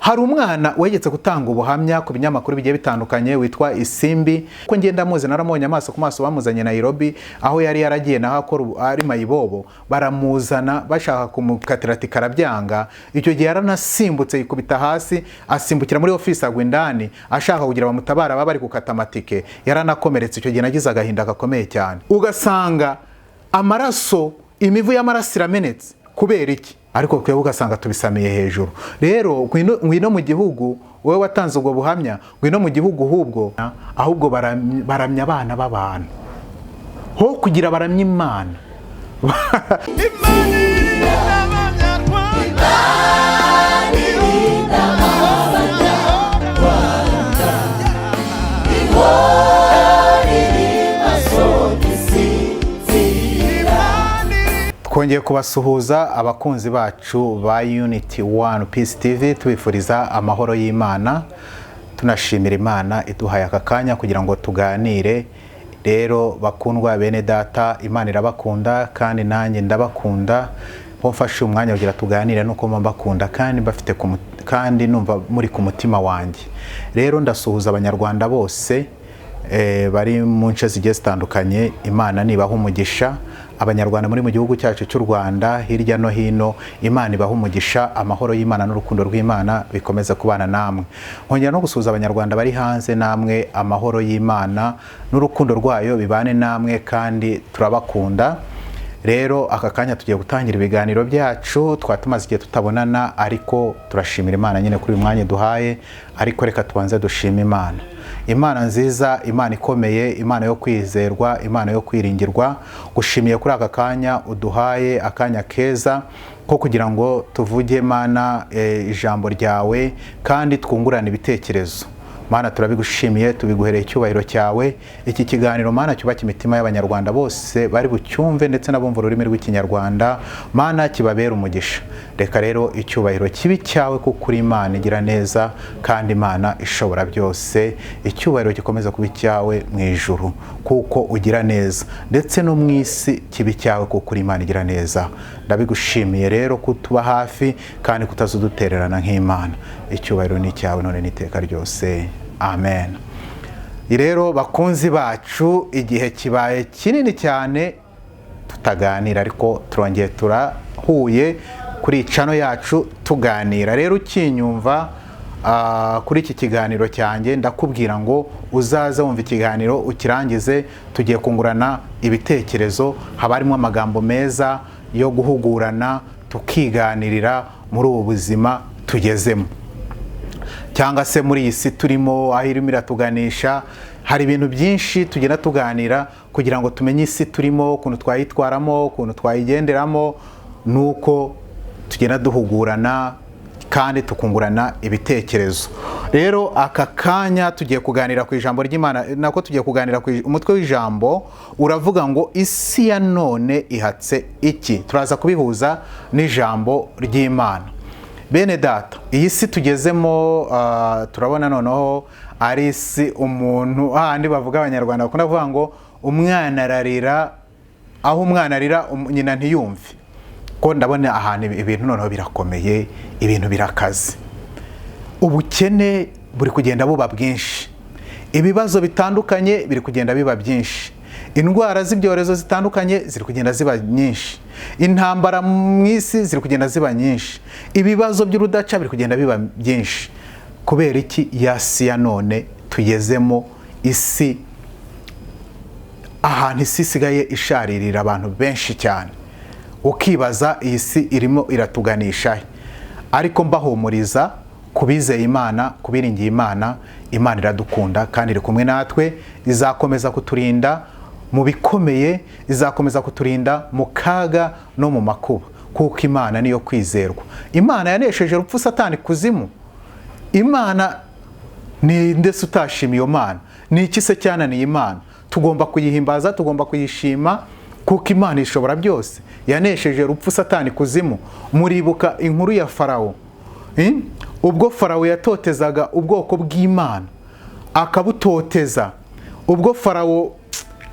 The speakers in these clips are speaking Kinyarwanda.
hari umwana wegetse gutanga ubuhamya ku binyamakuru bigiye bitandukanye witwa Isimbi ko ngenda muzi naramubonye amaso ku maso bamuzanye Nairobi aho yari yaragiye naho akora ari mayibobo baramuzana bashaka kumukatira ati karabyanga. Icyo gihe yaranasimbutse yikubita hasi asimbukira muri office agwa indani ashaka kugira bamutabara baba bari gukata amatike yaranakomeretse. Icyo gihe nagize agahinda gakomeye cyane, ugasanga amaraso imivu y'amaraso iramenetse kubera iki, ariko twebwe ugasanga tubisamiye hejuru. Rero ngwino mu gihugu wowe watanze ubwo buhamya, ngwino mu gihugu ahubwo baramya abana b'abantu ho kugira baramya Imana. Twongeye kubasuhuza abakunzi bacu ba Unity One Peace TV, tubifuriza amahoro y'Imana, tunashimira Imana iduhaye aka kanya kugira ngo tuganire. Rero bakundwa bene data, Imana irabakunda kandi nanjye ndabakunda, mfashe umwanya kugira tuganire nuko mbakunda kandi bafite kandi numva muri ku mutima wanjye. Rero ndasuhuza abanyarwanda bose bari mu nce zigiye zitandukanye. Imana nibaha umugisha abanyarwanda muri mu gihugu cyacu cy'u Rwanda hirya no hino. Imana ibaha umugisha, amahoro y'Imana n'urukundo rw'Imana bikomeza kubana namwe. Nkongera no gusuhuza abanyarwanda bari hanze, namwe amahoro y'Imana n'urukundo rwayo bibane namwe kandi turabakunda. Rero aka kanya tugiye gutangira ibiganiro byacu, twatumaze igihe tutabonana ariko turashimira Imana nyine kuri uyu mwanya duhaye. Ariko reka tubanze dushima Imana, Imana nziza, Imana ikomeye, Imana yo kwizerwa, Imana yo kwiringirwa. Gushimiye kuri aka kanya uduhaye, akanya keza ko kugira ngo tuvuge Mana ijambo ryawe kandi twungurane ibitekerezo. Mana turabigushimiye, tubiguhereye icyubahiro cyawe. Iki kiganiro Mana cyubaka imitima y'abanyarwanda bose bari bucyumve ndetse nabumva ururimi rw'ikinyarwanda. Mana kibabera umugisha. Reka rero icyubahiro kibi cyawe kuko uri Imana igira neza kandi Imana ishobora byose. Icyubahiro gikomeza kuba cyawe mu ijuru kuko ugira neza, ndetse no mu isi kibi cyawe kuko uri Imana igira neza. Ndabigushimiye rero kutuba hafi kandi kutazudutererana nk'Imana. Icyubahiro ni cyawe none n'iteka ryose. Amen. Rero bakunzi bacu, igihe kibaye kinini cyane tutaganira, ariko turongeye turahuye kuri channel yacu tuganira. Rero ukinyumva kuri iki kiganiro cyanjye ndakubwira ngo uzaze wumva ikiganiro ukirangize, tugiye kungurana ibitekerezo. Haba harimo amagambo meza yo guhugurana, tukiganirira muri ubu buzima tugezemo cyangwa se muri iyi si turimo aho irimo iratuganisha. Hari ibintu byinshi tugenda tuganira kugira ngo tumenye isi turimo, ukuntu twayitwaramo, ukuntu twayigenderamo, nuko tugenda duhugurana kandi tukungurana ibitekerezo. Rero aka kanya tugiye kuganira ku ijambo ry'Imana, nako tugiye kuganira ku umutwe w'ijambo uravuga ngo isi ya none ihatse iki. Turaza kubihuza n'ijambo ry'Imana. Bene data, iyi si tugezemo turabona noneho ari isi umuntu handi bavuga abanyarwanda bakunda kuvuga ngo umwana ararira, aho umwana arira nyina ntiyumve. Ko ndabona ahantu ibintu noneho birakomeye, ibintu birakaze. Ubukene buri kugenda buba bwinshi, ibibazo bitandukanye biri kugenda biba byinshi, indwara z'ibyorezo zitandukanye ziri kugenda ziba nyinshi, intambara mu isi ziri kugenda ziba nyinshi, ibibazo by'urudaca biri kugenda biba byinshi. Kubera iki? Yasi ya none tugezemo, isi ahantu isi isigaye isharirira abantu benshi cyane. Ukibaza iyi si irimo iratuganisha. Ariko mbahumuriza, kubizeye Imana, kubiringiye Imana, Imana iradukunda kandi iri kumwe natwe, izakomeza kuturinda mu bikomeye, izakomeza kuturinda mu kaga no mu makuba, kuko Imana niyo kwizerwa. Imana yanesheje urupfu Satani kuzimu. Imana ni ndetse utashima iyo Mana, ni iki se cyananiye Imana? Tugomba kuyihimbaza, tugomba kuyishima kuko Imana ishobora byose. Yanesheje urupfu Satani kuzimu. Muribuka inkuru ya Farawo, ubwo Farawo yatotezaga ubwoko bw'Imana akabutoteza, ubwo Farawo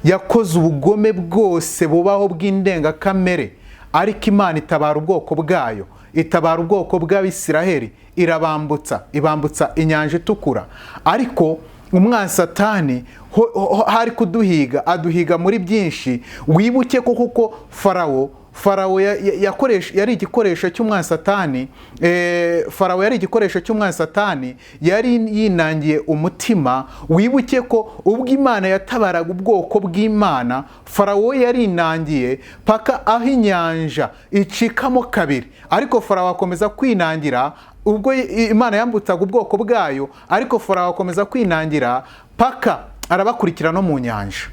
yakoze ubugome bwose bubaho bw'indenga kamere, ariko Imana itabara ubwoko bwayo. itabara ubwoko bw'Abisiraheli, irabambutsa, ibambutsa inyanja itukura. Ariko umwanzi Satani hari kuduhiga, aduhiga muri byinshi. Wibuke ko kuko Farawo yari igikoresho cy'umwanzi Satani. Farawo yari igikoresho cy'umwanzi Satani, yari yinangiye umutima. Wibuke ko ubwo Imana yatabaraga ubwoko bw'Imana, Farawo yari inangiye paka aho inyanja icikamo kabiri. Ariko Farawo akomeza kwinangira ubwo Imana yambutsaga ubwoko bwayo, ariko Farawo akomeza kwinangira paka arabakurikira no mu nyanja.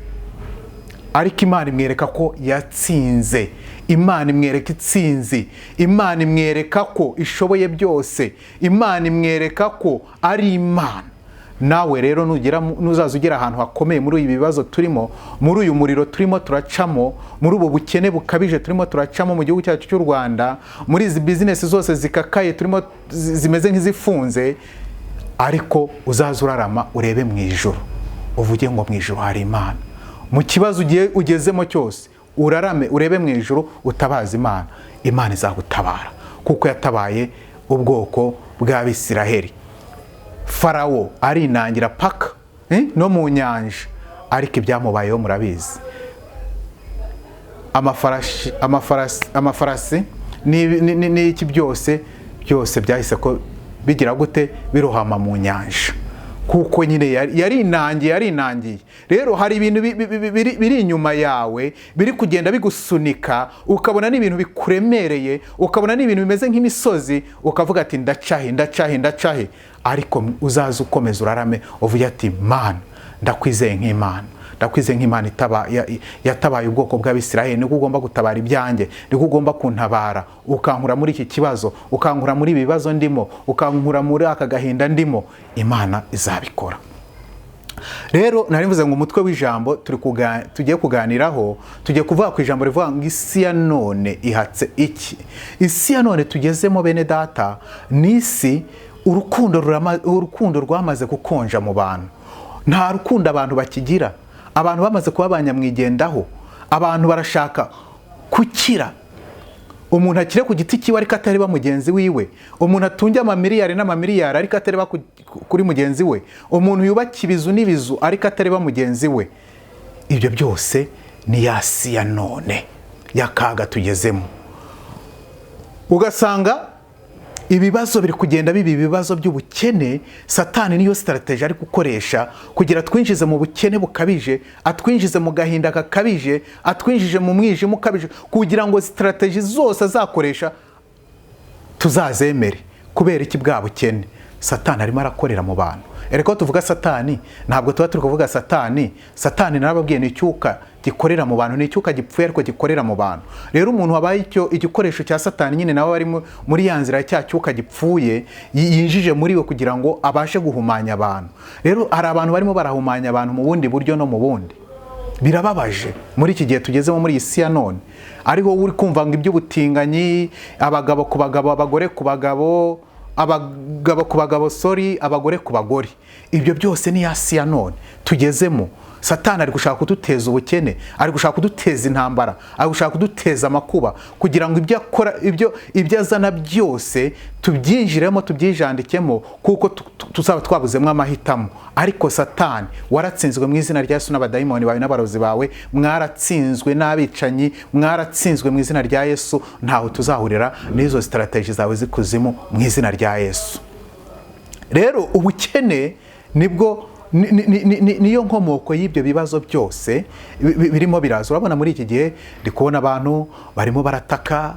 Ariko Imana imwereka ko yatsinze, Imana imwereka itsinzi, Imana imwereka ko ishoboye byose, Imana imwereka ko ari Imana. Nawe rero nuzaza ugera ahantu hakomeye muri ibi bibazo turimo, muri uyu muriro turimo turacamo, muri ubu bukene bukabije turimo turacamo mu gihugu cyacu cy'u Rwanda, muri izi business zose zikakaye turimo zimeze nk'izifunze, ariko uzaza urarama urebe mu ijuru, uvuge ngo mu ijuru hari Imana. Mu kibazo ugiye ugezemo cyose urarame urebe mu ijuru, utabaza Imana, Imana izagutabara kuko yatabaye ubwoko bw'Abisiraheli. Farawo arinangira paka no mu nyanja, ariko ibyamubayeho murabizi. Amafarasi n'iki byose byahise ko bigira gute, birohama mu nyanja, kuko nyine yarinangiye. Rero hari ibintu biri inyuma yawe biri kugenda bigusunika, ukabona n'ibintu bikuremereye, ukabona n'ibintu bimeze nk'imisozi, ukavuga ati ndacahe. Ariko uzaza ukomeza urarame uvuge ati Mana, ndakwizeye nk'Imana, ndakwizeye nk'Imana yatabaye ubwoko bw'Abisiraheli. Niko ugomba gutabara ibyanjye, niko ugomba kuntabara, ukankura muri iki kibazo, ukankura muri ibi bibazo ndimo, ukankura muri aka gahinda ndimo. Imana izabikora. Rero narivuze ngo umutwe w'ijambo tugiye kuganiraho, tugiye kuvuga ku ijambo rivuga ngo isi ya none ihatse iki. Isi ya none tugezemo bene data, n'isi urukundo rwamaze gukonja mu bantu. Nta rukundo abantu bakigira, abantu bamaze kuba abanyamwigendaho, abantu barashaka gukira. Umuntu akire ku giti kiwe ariko atareba mugenzi wiwe, umuntu atunge amamiliyari n'amamiliyari ariko atareba kuri mugenzi we, umuntu yubaka ibizu n'ibizu ariko atareba mugenzi we. Ibyo byose ni ya si ya none y'akaga tugezemo. Ugasanga ibibazo biri kugenda biba ibibazo by'ubukene. Satani niyo strategy ari gukoresha kugira twinjize mu bukene bukabije, atwinjize mu gahinda kakabije, atwinjije mu mwijima ukabije, kugira ngo strategy zose azakoresha tuzazemere. Kubera iki bwa bukene Satani arimo arakorera mu bantu. Ereko tuvuga Satani, ntabwo tuba turi kuvuga Satani. Satani narababwiye ni icyuka gikorera mu bantu, ni icyuka gipfuye ariko gikorera mu bantu. Rero umuntu wabaye igikoresho cya Satani, nyine nawe ari muri ya nzira cya cyuka gipfuye yinjije muri we kugira ngo abashe guhumanya abantu. Rero hari abantu barimo barahumanya abantu mu bundi buryo no mu bundi. Birababaje muri iki gihe tugezemo muri isi ya none. Ariho uri kumva ngo iby'ubutinganyi, abagabo ku bagabo, abagore ku bagabo, abagabo ku bagabo, abagore ku bagore. Ibyo byose ni ya si ya none tugezemo. Satani ari gushaka kuduteza ubukene, ari gushaka kuduteza intambara, ari gushaka kuduteza amakuba, kugira ngo ibyo akora, ibyo azana byose tubyinjiremo, tubyijandikemo, kuko tuzaba twabuzemo amahitamo. Ariko Satani waratsinzwe mu izina rya Yesu, n'abadayimoni bawe n'abarozi bawe mwaratsinzwe, n'abicanyi mwaratsinzwe mu izina rya Yesu. Ntaho tuzahurira n'izo strategy zawe zikuzimu mu izina rya Yesu. Rero ubukene nibwo niyo nkomoko y'ibyo bibazo byose birimo biraza. Urabona muri iki gihe ndi kubona abantu barimo barataka,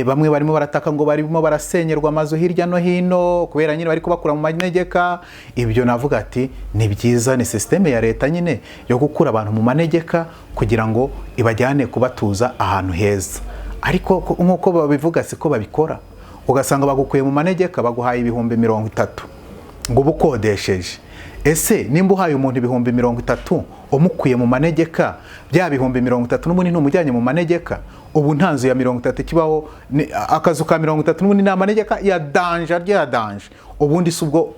bamwe barimo barataka ngo barimo barasenyerwa amazu hirya no hino kubera nyine bari kubakura mu manegeka. Ibyo navuga ati ni byiza, ni systeme ya leta nyine yo gukura abantu mu manegeka kugira ngo ibajyane kubatuza ahantu heza. Ariko nk'uko babivuga siko babikora. Ugasanga bagukuye mu manegeka baguhaye 30,000 ngo bukodesheje. Ese nimba uhaye umuntu 30,000 umukuye mu manegeka, bya 30,000 n'ubundi n'umujyanye mu manegeka, ubu ntanzu ya 30 kibaho, akazu ka 30 n'ubundi na manegeka ya danje. Ubundi subwo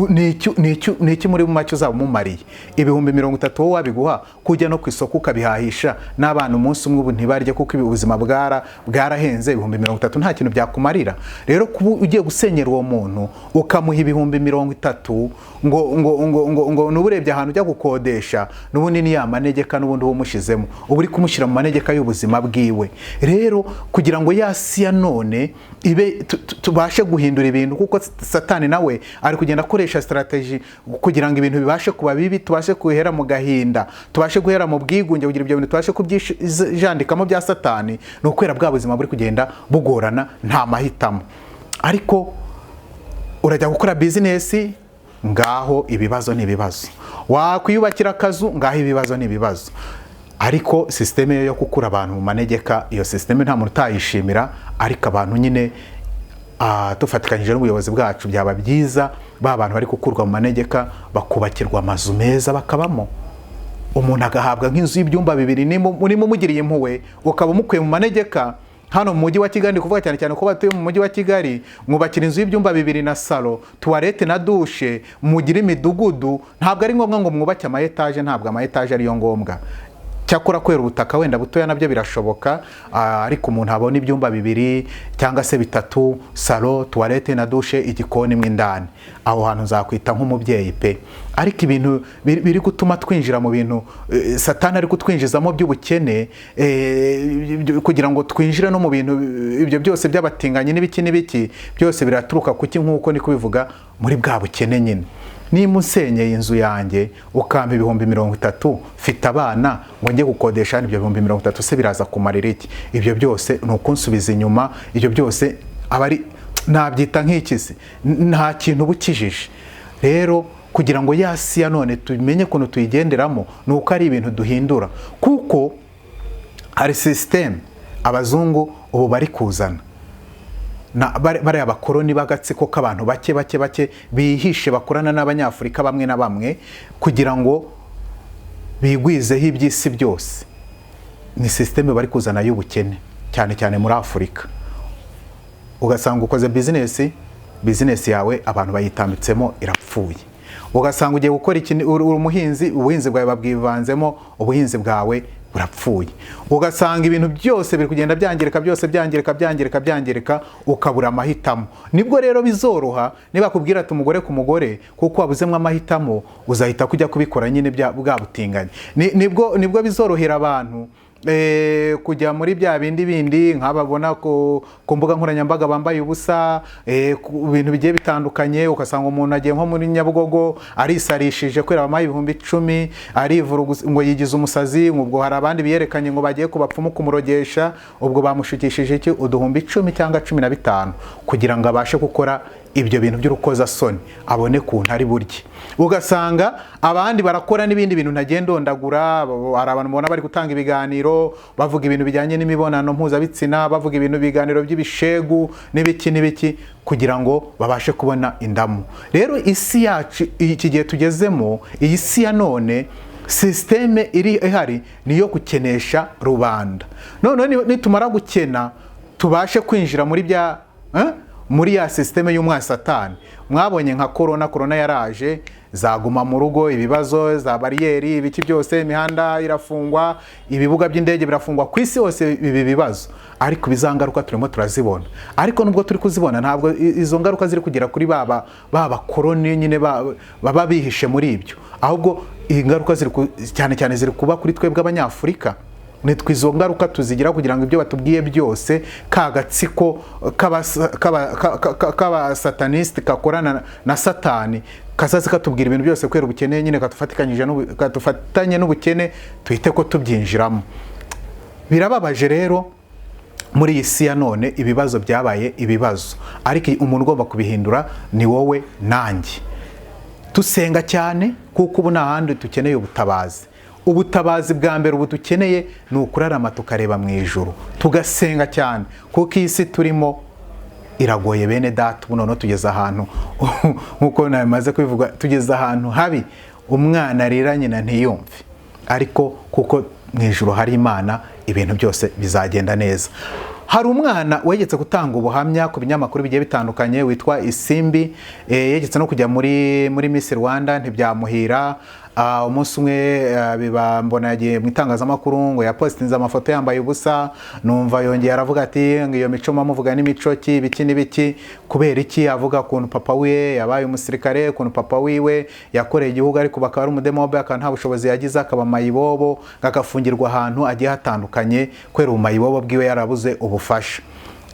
ni iki muri make uzaba umumariye? ibihumbi 30 wowe wabiguha kujya no ku isoko ukabihahisha n'abana umunsi umwe ubu ntibarye kuko ubuzima bwarahenze. ibihumbi 30 nta kintu byakumarira. Rero kuba ugiye gusenyera uwo muntu ukamuha ibihumbi 30 ngo nuburebye ahantu ujya gukodesha n'ubundi ni ya manegeka n'ubundi umushizemo ubu uri kumushyira mu manegeka y'ubuzima bwiwe. Rero kugira ngo yasi ya none ibe tubashe guhindura ibintu, kuko Satani nawe ari kugenda akoresha strategy kugira ngo ibintu bibashe kuba bibi, tubashe kuhera mu gahinda, tubashe guhera mu bwigunge, kugira ibyo bintu tubashe kubyijandikamo bya Satani. No kwera bwa buzima buri kugenda bugorana, nta mahitamo. Ariko urajya gukora business, ngaho ibibazo ni ibibazo. Wakwiyubakira akazu, ngaho ibibazo ni ibibazo. Ariko systeme yo gukura abantu mu manegeka, iyo systeme nta muntu utayishimira. Ariko abantu nyine tufatikanyije n'ubuyobozi bwacu, byaba byiza ba bantu bari gukurwa mu manegeka bakubakirwa amazu meza bakabamo. Umuntu agahabwa nk'inzu y'ibyumba 2 urimo mugiriye impuwe, ukaba umukuye mu manegeka. Hano mu mujyi wa Kigali, kuvuga cyane cyane ko batuye mu mujyi wa Kigali, mwubakira inzu y'ibyumba 2 na salo, toilette na douche, mugira imidugudu. Ntabwo ari ngombwa ngo mwubake ama etage, ntabwo ama etage ari yo ngombwa. Cyakora kwera ubutaka wenda butoya nabyo birashoboka, ariko umuntu abona ibyumba 2 cyangwa se 3, salo, toilette na douche, igikoni mu indani. Aho hantu nzakwita nk'umubyeyi pe. Ariko ibintu biri gutuma twinjira mu bintu Satani ari kutwinjizamo by'ubukene, kugira ngo twinjire no mu bintu ibyo byose by'abatinganye n'ibiki byose biraturuka kuki, nk'uko ni kubivuga muri bwa bukene nyine. Niba unsenyeye inzu yanjye ukampa ibihumbi 30, mfite abana ngo njye gukodesha ibyo bihumbi 30, se biraza kumarira iki? Ibyo byose ni ukunsubiza inyuma. Ibyo byose abari nabyita nk'ikisi, nta kintu bukijije. Rero kugira ngo yasi ya none tumenye kuntu tuyigenderamo, nuko ari ibintu duhindura, kuko hari system abazungu ubu bari kuzana bari abakoroni b'agatsiko k'abantu bake bihishe bakorana n'abanyafurika bamwe na bamwe kugira ngo bigwizeho iby'isi byose. Ni system bari kuzana y'ubukene cyane cyane muri Afurika. Ugasanga ukoze business yawe abantu bayitambitsemo irapfuye. Ugasanga ugiye gukora ikintu, umuhinzi, ubuhinzi bwawe babwivanzemo, ubuhinzi bwawe burapfuye. Ugasanga ibintu byose biri kugenda byangirika, byose byangirika, ukabura amahitamo. Nibwo rero bizoroha niba kubwira ati umugore ku mugore, kuko wabuzemwe amahitamo, uzahita kujya kubikora nyine bwa butinganye. Nibwo bizorohera abantu kujya muri bya bindi nk'ababona ku mbuga nkoranyambaga bambaye ubusa, ibintu bigiye bitandukanye. Ukasanga umuntu agiye nko muri Nyabugogo arisarishije kwera bamaye ibihumbi 10, arivura ngo yigize umusazi. Ubwo hari abandi biyerekanye ngo bagiye kubapfumu kumurogesha, ubwo bamushukishije iki uduhumbi 10 cyangwa 15 kugira ngo abashe gukora ibyo bintu by'urukoza soni, abone kuntu ari burye. Ugasanga abandi barakora n'ibindi bintu ntagenda-ondagura. Hari abantu mubona bari gutanga ibiganiro bavuga ibintu bijyanye n'imibonano mpuzabitsina, bavuga ibintu biganiro by'ibishegu n'ibiki kugira ngo babashe kubona indamu. Rero isi yacu iki gihe tugezemo, iyi si ya none, systeme ihari niyo gukenesha rubanda. None nitumara gukena tubashe kwinjira muri ya systeme y'umwa Satani. Mwabonye nka corona yaraje, zaguma mu rugo, ibibazo, za bariyeri, ibiki byose, imihanda irafungwa, ibibuga by'indege birafungwa, ku isi hose ibi bibazo. Ariko bizangaruka turimo turazibona. Ariko nubwo turi kuzibona, ntabwo izo ngaruka ziri kugera kuri baba koroni nyine baba bihishe muri ibyo. Ahubwo ingaruka cyane ziri kuba kuri twebwe abanyafurika. Nitwe izo ngaruka tuzigira kugira ngo ibyo batubwiye byose, kagatsiko k'aba sataniste kakorana na Satani kazazi katubwira ibintu byose kwera ubukene nyine katufatanye n'ubukene, tuhite ko tubyinjiramo. Birababaje rero muri iyi si ya none, ibibazo byabaye ibibazo, ariko umuntu ugomba kubihindura ni wowe nanjye. Tusenga cyane kuko ubu nta handi dukeneye ubutabazi. Ubutabazi bwa mbere ubu dukeneye ni ukurarama tukareba mu ijuru, tugasenga cyane, kuko iyi si turimo iragoye bene data. Ubu none tugeze ahantu nkuko namaze kubivuga, tugeze ahantu habi, umwana arira nyina ntiyumve. Ariko kuko mu ijuru hari Imana, ibintu byose bizagenda neza. hari umwana wegetse gutanga ubuhamya ku binyamakuru bigiye bitandukanye witwa Isimbi, yegetse no kujya muri Miss Rwanda ntibyamuhira. Umunsi umwe biba mbona yagiye mu itangazamakuru ngo yapostinze amafoto yambaye ubusa, numva yongeye aravuga ati ngo iyo mico mamuvuga n'imico ki biki n'ibiki. Kubera iki? Avuga ukuntu papa we yabaye umusirikare, ukuntu papa wiwe yakoreye igihugu ariko bakaba ari umudemobe, akaba nta bushobozi yagize, akaba mayibobo, agafungirwa ahantu agiye hatandukanye kubera ubumayibobo bwiwe yarabuze ubufasha.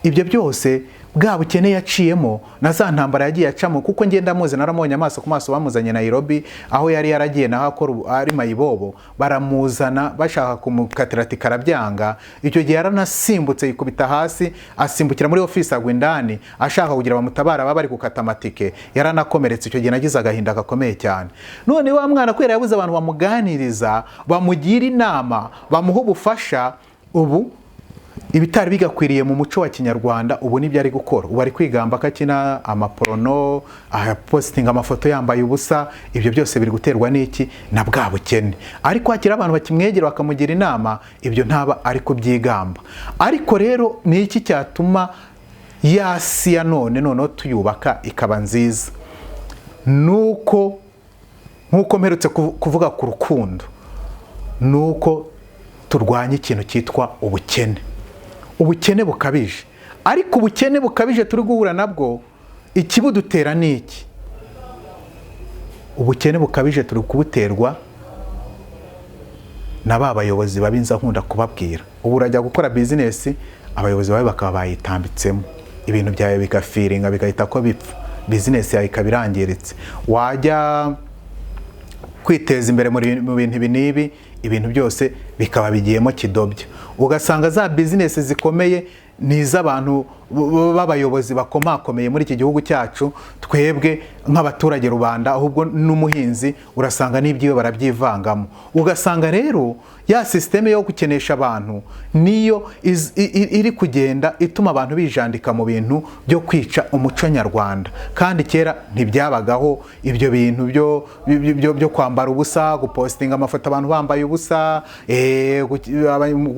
Ibyo byose bwa bukene yaciyemo na za ntambara yagiye acamo, kuko ngenda muzi naramubonye amaso ku maso, bamuzanye Nairobi aho yari yaragiye naho akora ari mayibobo, baramuzana bashaka kumukatira ati karabyanga. Icyo gihe yaranasimbutse yikubita hasi, asimbukira muri ofisi agwa indani ashaka kugira bamutabara, baba bari gukata amatike, yaranakomeretse. Icyo gihe nagize agahinda gakomeye cyane. None wa mwana kwera yabuze abantu bamuganiriza, bamugira inama, bamuha ubufasha, ubu ibitari bigakwiriye mu muco wa Kinyarwanda ubu nibyo ari gukora. Ubu ari kwigamba akakina amaporono, postinga amafoto yambaye ubusa. Ibyo byose biri guterwa n'iki? Na bwa bukene. Ariko hakira abantu bakimwegera bakamugira inama, ibyo ntaba ari kubyigamba. Ariko rero ni iki cyatuma yasi ya noneho tuyubaka ikaba nziza? Nuko nkuko mperutse kuvuga ku rukundo, nuko turwanya ikintu cyitwa ubukene. Ubukene bukabije. Ariko ubukene bukabije turi guhura nabwo, ikibudutera ni iki? Ubukene bukabije turi kubuterwa na ba bayobozi babinza nkunda kubabwira. Ubu urajya gukora business, abayobozi bawe bakaba bayitambitsemo, ibintu byawe bigafiringa bigahita ko bipfa, business yawe ikabirangiritse. Wajya kwiteza imbere mu bintu binibi, ibintu byose bikaba bigiyemo kidobya. Ugasanga za business zikomeye ni iz'abantu b'abayobozi bakomakomeye muri iki gihugu cyacu, twebwe nk'abaturage rubanda, ahubwo n'umuhinzi urasanga n'ibyiwe barabyivangamo. Ugasanga rero ya systeme yo gukenesha abantu niyo iri kugenda ituma abantu bijandika mu bintu byo kwica umuco nyarwanda. Kandi kera ntibyabagaho ibyo bintu byo kwambara ubusa, gupostinga amafoto abantu bambaye ubusa,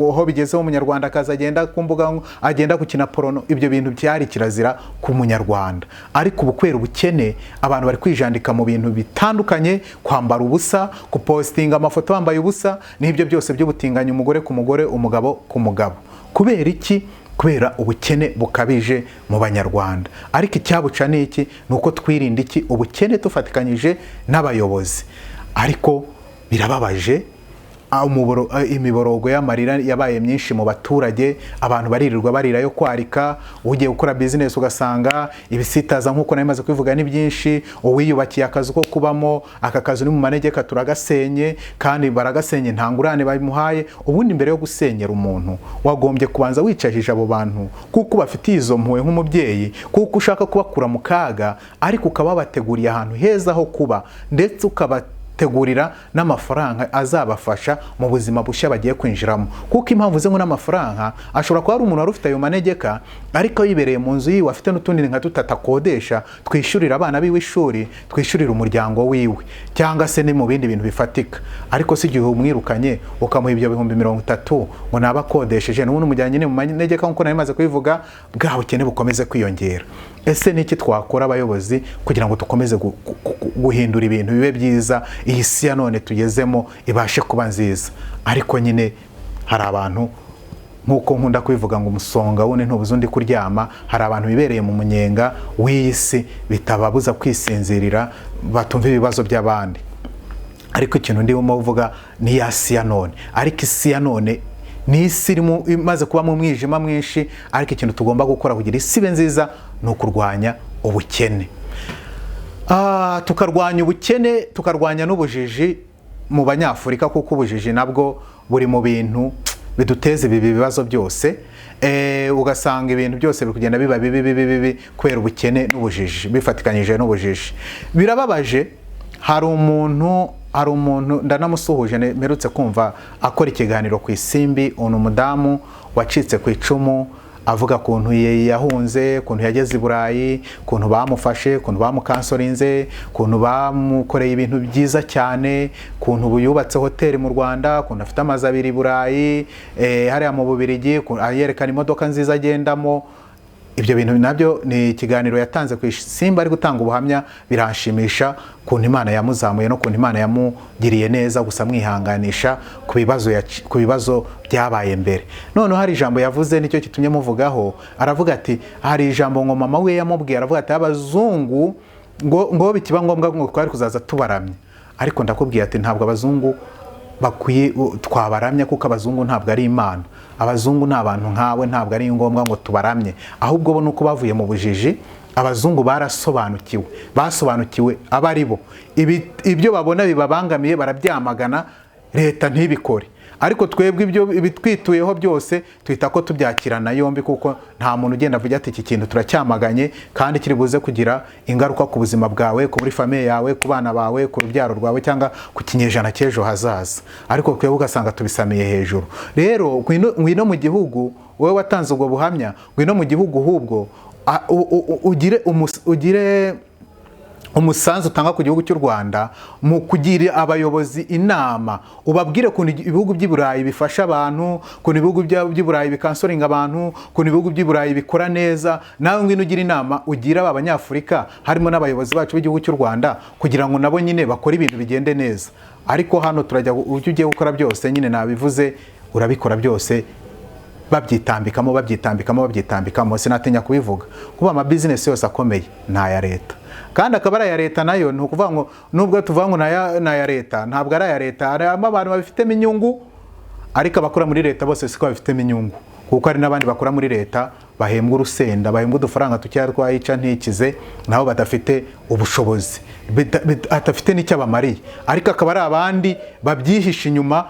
aho bigezeho umunyarwanda akaza agenda ku mbuga agenda gukina porono. Ibyo bintu byari kirazira ku munyarwanda. Ariko ubu kwera ubukene, abantu bari kwijandika mu bintu bitandukanye, kwambara ubusa, gupostinga amafoto bambaye ubusa, n'ibyo byose by'ubutinganya, umugore ku mugore, umugabo ku mugabo. Kubera iki? Kubera ubukene bukabije mu banyarwanda. Ariko icyabuca ni iki? Nuko twirinda iki? Ubukene tufatikanyije n'abayobozi. Ariko birababaje, imiborogo y'amarira yabaye myinshi mu baturage, abantu baririrwa barira yo kwarika. Ugiye gukora business ugasanga ibisitaza nkuko namaze kwivuga ni byinshi. Uwiyubakiye akazi ko kubamo, aka kazi ni mu manegeka turagasenye, kandi baragasenye ntangurane babimuhaye. Ubundi mbere yo gusenyera umuntu wagombye kubanza wicajije abo bantu, kuko bafitiye izo mpuwe nk'umubyeyi, kuko ushaka kubakura mu kaga, ariko ukaba bateguriye ahantu heza ho kuba, ndetse tegurira n'amafaranga azabafasha mu buzima bushya bagiye kwinjiramo. Kuko impamvu ze ngo n'amafaranga, ashobora kuba ari umuntu wari ufite ayo manegeka, ariko yibereye mu nzu yiwe afite n'utundi nka tutatakodesha, twishyurira abana biwe ishuri, twishyurira umuryango wiwe, cyangwa se ni mu bindi bintu bifatika. Ariko si igihe umwirukanye ukamuha ibyo 30,000 ngo nabakodesheje, n'ubundi umujyanye ne mu manegeka nkuko nari maze kubivuga, bwa bukene bukomeze kwiyongera. Ese niki twakora abayobozi kugira ngo tukomeze guhindura ibintu bibe byiza, iyi si ya none tugezemo ibashe kuba nziza? Ariko nyine hari abantu nkuko nkunda kwivuga ngo umusonga wone ntubuze undi kuryama. Hari abantu bibereye mu munyenga w'iyi si, bitababuza kwisinzirira, batumva ibibazo by'abandi. Ariko ikintu ndimo uvuga ni ya si ya none. Ariko isi ya none ni isi imaze kuba mu mwijima mwinshi. Ariko ikintu tugomba gukora kugira isi ibe nziza ni ukurwanya ubukene. Tukarwanya ubukene, tukarwanya n'ubujiji mu Banyafurika, kuko ubujiji nabwo buri mu bintu biduteza ibi bibazo byose. Ugasanga ibintu byose biri kugenda biba bibi kubera ubukene n'ubujiji, bifatikanyije n'ubujiji. Birababaje. Hari umuntu ndanamusuhuje mperutse kumva akora ikiganiro ku Isimbi, umudamu wacitse ku icumu, avuga kuntu yahunze, kuntu yageze i Burayi, kuntu bamufashe, kuntu bamukansorinze, kuntu bamukoreye ibintu byiza cyane, kuntu ubu yubatse hoteli mu Rwanda, kuntu afite amazu 2 i Burayi, hariya mu Bubiligi, yerekana imodoka nziza agendamo. Ibyo bintu nabyo ni ikiganiro yatanze ku Isimbi ari gutanga ubuhamya, biranshimisha kuntu Imana yamuzamuye no kuntu Imana yamugiriye neza, gusa mwihanganisha ku bibazo byabaye mbere. None hari ijambo yavuze nicyo kitumye muvugaho, aravuga ati hari ijambo ngo mama we yamubwiye, aravuga ati abazungu ngo bikiba ngombwa ngo twari kuzaza tubaramye, ariko ndakubwiye ati ntabwo abazungu bakwiye twabaramya, kuko abazungu ntabwo ari Imana. Abazungu ni abantu nkawe, ntabwo ari ngombwa ngo tubaramye, ahubwo bo nuko bavuye mu bujiji. Abazungu basobanukiwe abari bo, ibyo babona bibabangamiye barabyamagana, leta ntibikore. Ariko twebwe ibyo bitwituyeho byose twita ko tubyakirana yombi, kuko nta muntu ugenda avuga ati iki kintu turacyamaganye kandi kiri buze kugira ingaruka ku buzima bwawe, ku muri famille yawe, ku bana bawe, ku rubyaro rwawe, cyangwa ku kinyejana cy'ejo hazaza. Ariko twebwe ugasanga tubisamiye hejuru. Rero ngwino mu gihugu, wowe watanze ubwo buhamya, ngwino mu gihugu hubwo ugire umusanzu utanga ku gihugu cy'u Rwanda mu kugira abayobozi inama, ubabwire kuntu ibihugu by'i Burayi bifasha abantu, kuntu ibihugu by'i Burayi bikansoringa abantu, kuntu ibihugu by'i Burayi bikora neza. Nawe ngwino ugira inama, ugira abanyafurika harimo n'abayobozi bacu b'igihugu cy'u Rwanda, kugira ngo nabo nyine bakore ibintu bigende neza. Ariko hano turajya ujye ugiye gukora byose, nyine nabivuze, urabikora byose babyitambikamo, sinatinya kubivuga, kuba ama business yose akomeye n'aya leta, kandi akaba ari aya leta nayo. Ni ukuvuga ngo nubwo tuvuga ngo n'aya leta, ntabwo ari aya leta. Harimo abantu babifitemo inyungu, ariko abakora muri leta bose siko babifitemo inyungu, kuko hari n'abandi bakora muri leta bahembwa urusenda, bahembwa udufaranga tucyari twayica ntikize, nabo badafite ubushobozi, atafite n'icyo abamariye. Ariko akaba ari abandi babyihisha inyuma,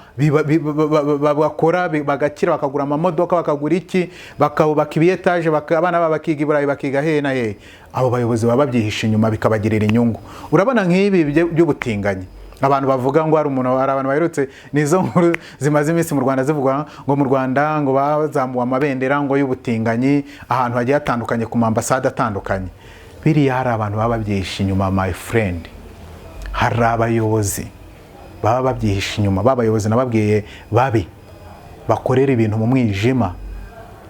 bakora bagakira, bakagura amamodoka, bakagura iki, bakubaka ibiyetaje, abana babo bakiga i Burayi, bakiga hehe na hehe. Abo bayobozi baba babyihisha inyuma, bikabagirira inyungu. Urabona nk'ibi by'ubutinganyi, abantu bavuga ngo hari abantu baherutse, nizo nkuru zimaze iminsi mu Rwanda zivuga ngo mu Rwanda ngo bazamuye amabendera ngo y'ubutinganyi ahantu hagiye hatandukanye ku mambasade atandukanye. Biriya hari abantu baba babyihisha inyuma, my friend. Hari abayobozi baba babyihisha inyuma, babayobozi nababwiye babi bakorera ibintu mu mwijima,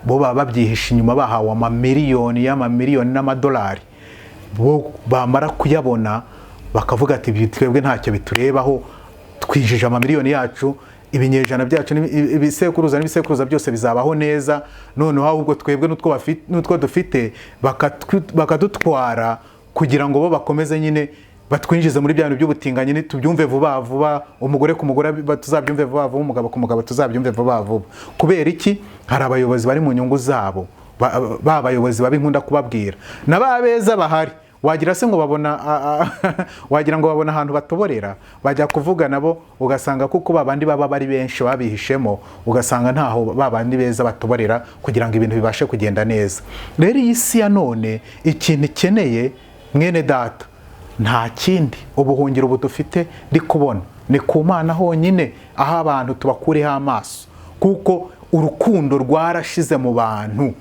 bo baba babyihisha inyuma, bahawe amamiliyoni n'amadolari, bo bamara kuyabona bakavuga ati twebwe ntacyo biturebaho, twijije amamiliyoni yacu, ibinyejana byacu n'ibisekuruza byose bizabaho neza, noneho ahubwo twebwe n'utwo dufite bakadutwara, kugira ngo bo bakomeze nyine batwinjize muri bya bintu by'ubutinganyi, tubyumve vuba vuba, umugore ku mugore tuzabyumve vuba vuba, umugabo ku mugabo tuzabyumve vuba vuba. Kubera iki? Hari abayobozi bari mu nyungu zabo, babayobozi babinkunda kubabwira, n'ababeza bahari. Wagira se ngo wagira ngo babona ahantu batoborera, bajya kuvuga nabo, ugasanga kuko babandi baba bari benshi babihishemo, ugasanga ntaho babandi beza batoborera kugira ngo ibintu bibashe kugenda neza. Rero iyi si ya none ikintu ikeneye, mwene data, nta kindi. Ubuhungiro ubu dufite ndi kubona ni ku Mana honyine, aho abantu tubakureho amaso, kuko urukundo rwarashize mu bantu.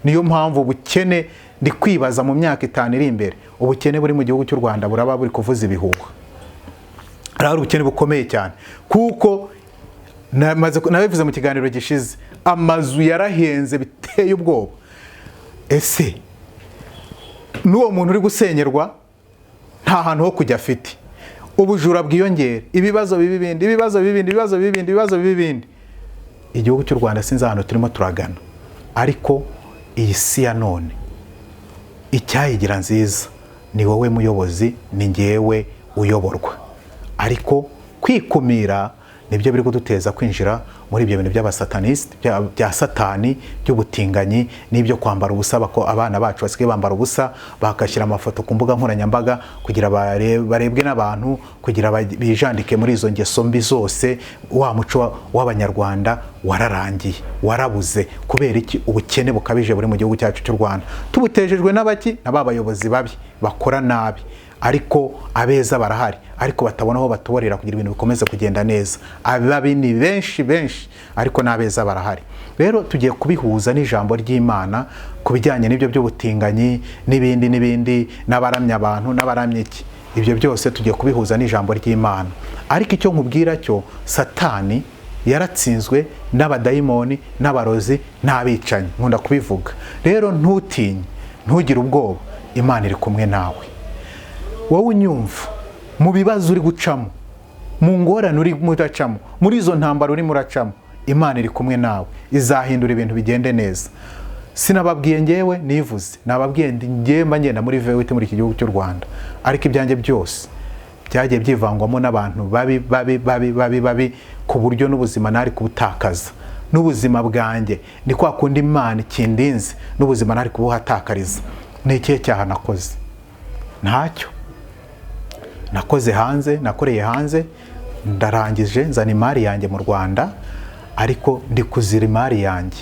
Niyo mpamvu ubukene, ndi kwibaza mu myaka 5 iri imbere, ubukene buri mu gihugu cy'u Rwanda buraba buri kuvuza ibihuha. Ari ubukene bukomeye cyane, kuko nabivuze mu kiganiro gishize, amazu yarahenze biteye ubwoba. Ese n'uwo muntu uri gusenyerwa nta hantu ho kujya afite, ubujura bwiyongera, ibibazo bibindi. Igihugu cy'u Rwanda sinzi ahantu turimo turagana. Ariko iyi si ya none icyayigira nziza ni wowe muyobozi, ni ngewe uyoborwa. Ariko kwikumira nibyo biri kuduteza kwinjira muri ibyo bintu by'abasataniste, bya satani, by'ubutinganyi, n'ibyo kwambara ubusa. Bako abana bacu basigaye bambara ubusa, bagashyira amafoto ku mbuga nkoranyambaga kugira barebwe n'abantu, kugira bijandike muri izo ngeso mbi zose. Wa muco w'Abanyarwanda wararangiye, warabuze. Kubera iki? Ubukene bukabije buri mu gihugu cyacu cy'u Rwanda, tubutejejwe n'abaki? N'abayobozi babi bakora nabi. ariko abeza barahari, ariko batabona aho batoborera kugira ibintu bikomeze kugenda neza. Ababi ni benshi ariko n'abeza barahari. Rero tugiye kubihuza n'ijambo ry'Imana ku bijyanye n'ibyo by'ubutinganyi n'ibindi n'abaramya abantu n'abaramya iki. Ibyo byose tugiye kubihuza n'ijambo ry'Imana. Ariko icyo nkubwira cyo, Satani yaratsinzwe n'abadayimoni n'abarozi n'abicanyi, nkunda kubivuga. Rero ntutinye, ntugire ubwoba, Imana iri kumwe nawe. Wowe unyumva mu bibazo uri gucamo, mu ngorane uri muracamo, muri izo ntambara uri muracamo, Imana iri kumwe nawe, izahindura ibintu bigende neza. Sinababwiye ngewe nivuze, nababwiye ngewe ngenda muri VWT muri iki gihugu cy'u Rwanda, ariko ibyanjye byose byagiye byivangwamo n'abantu babi ku buryo n'ubuzima nari kubutakaza. N'ubuzima bwanjye ni kwa kundi Imana ikindinze, n'ubuzima nari kubuhatakariza. Ni ikihe cyaha nakoze? Ntacyo. Nakoze hanze, nakoreye hanze, ndarangije nzana imari yanjye mu Rwanda, ariko ndi kuzira imari yanjye.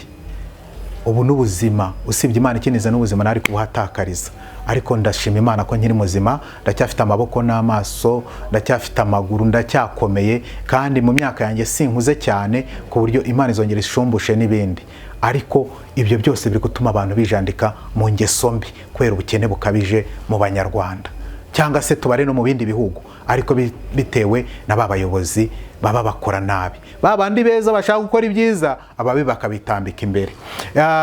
Ubu n'ubuzima, usibye Imana ikiniza n'ubuzima nari kubuhatakariza. Ariko ndashima Imana ko nkiri muzima, ndacyafite amaboko n'amaso, ndacyafite amaguru, ndacyakomeye, kandi mu myaka yanjye sinkuze cyane ku buryo Imana izongera ishumbushe n'ibindi. Ariko ibyo byose biri gutuma abantu bijandika mu ngeso mbi kubera ubukene bukabije mu Banyarwanda, cyangwa se tubare no mu bindi bihugu, ariko bitewe n'ababayobozi baba bakora nabi. Babandi beza bashaka gukora ibyiza, ababi bakabitambika imbere.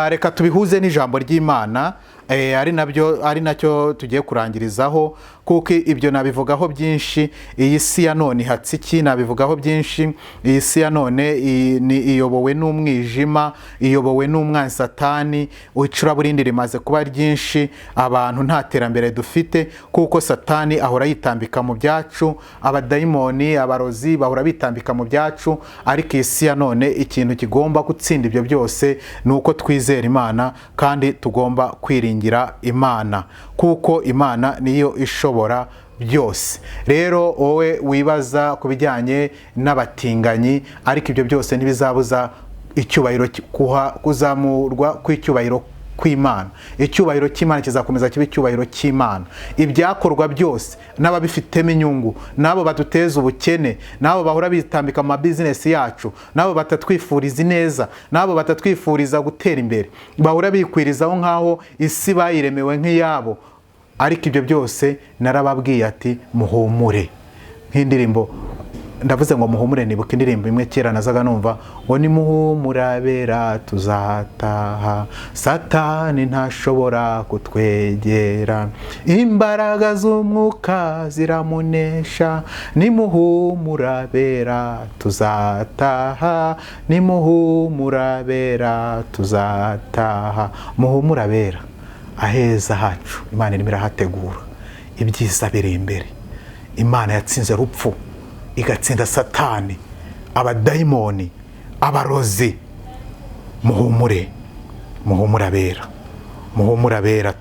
Reka tubihuze n'ijambo ry'Imana, ari nacyo tugiye kurangirizaho, kuko ibyo nabivugaho byinshi. Iyi si ya none ihatse iki, nabivugaho byinshi. Iyi si ya none iyobowe n'umwijima, iyobowe n'umwanzi Satani. Icuraburindi rimaze kuba ryinshi, abantu nta terambere dufite, kuko Satani ahora yitambika mu byacu, abadayimoni, abarozi bahora bitambika mu byacu. Ariko iyi si ya none ikintu kigomba gutsinda ibyo byose ni uko twizera Imana, kandi tugomba kwiringira Imana, kuko Imana niyo ishobora byose. Rero wowe wibaza ku bijyanye n'abatinganyi, ariko ibyo byose ntibizabuza icyubahiro kuzamurwa kw'icyubahiro kw'Imana. Icyubahiro cy'Imana kizakomeza kibe icyubahiro cy'Imana. Ibyakorwa byose n'ababifitemo inyungu, n'abo baduteza ubukene, n'abo bahora bitambika mu business yacu, n'abo batatwifuriza ineza, n'abo batatwifuriza gutera imbere, bahora bikwirizaho nkaho isi bayiremewe nk'iyabo. Ariko ibyo byose narababwiye ati muhumure. Nk'indirimbo ndavuze ngo muhumure, nibuka indirimbo imwe kera nazaga numva ngo ni muhumurabera tuzataha, Satani ntashobora kutwegera, imbaraga z'umwuka ziramunesha, ni muhumurabera tuzataha, ni muhumurabera tuzataha. Muhumurabera, aheza hacu Imana irimo irahategura, ibyiza biri imbere. Imana yatsinze urupfu, igatsinda Satani, abadayimoni, abarozi. Muhumure, muhumurabera, muhumurabera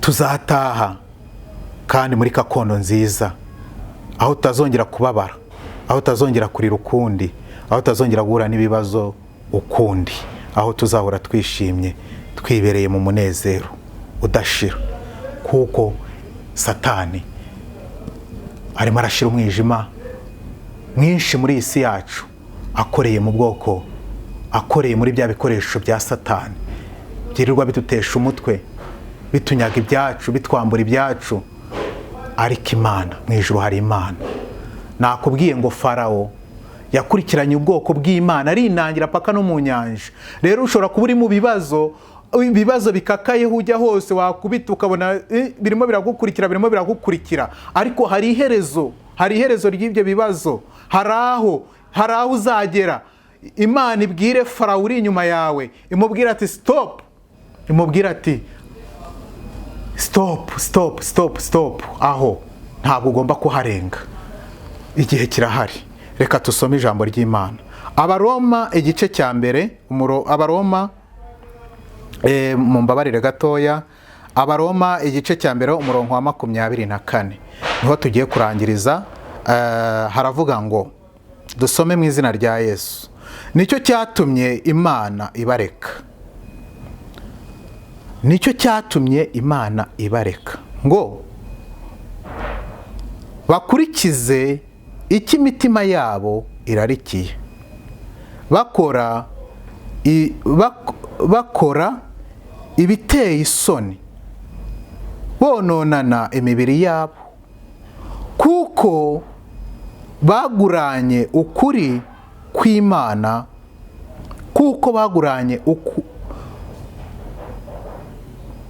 tuzataha, kandi muri gakondo nziza, aho tutazongera kubabara, aho tutazongera kurira ukundi, aho tutazongera guhura n'ibibazo ukundi, aho tuzahora twishimye, twibereye mu munezero udashira. Kuko Satani arimo arashira umwijima mwinshi muri isi yacu, akoreye mu bwoko, akoreye muri bya bikoresho bya Satani byirirwa bitutesha umutwe, bitunyaga ibyacu, bitwambura ibyacu. Ariko Imana mu ijuru hari Imana. Nakubwiye ngo Farawo yakurikiranye ubwoko bw'Imana arinangira paka no mu nyanja. Rero ushobora kuba uri mu ibibazo bikakaye, hujya hose wakubita ukabona birimo biragukurikira, ariko hari iherezo ry'ibyo bibazo. hari aho uzagera. Imana ibwire Farawo uri inyuma yawe, imubwira ati stop, imubwira ati stop, aho ntabwo ugomba kuharenga, igihe kirahari. Reka tusome ijambo ry'Imana. Abaroma igice cya mbere, Abaroma mumbabarire gatoya, Abaroma igice cya mbere umurongo wa 24 niho tugiye kurangiriza. Haravuga ngo dusome mu izina rya Yesu. Nicyo cyatumye Imana ibareka, nicyo cyatumye Imana ibareka. ngo bakurikize icyo imitima yabo irarikiye, bakora ibiteye isoni, bononana imibiri yabo, kuko baguranye ukuri kw'Imana,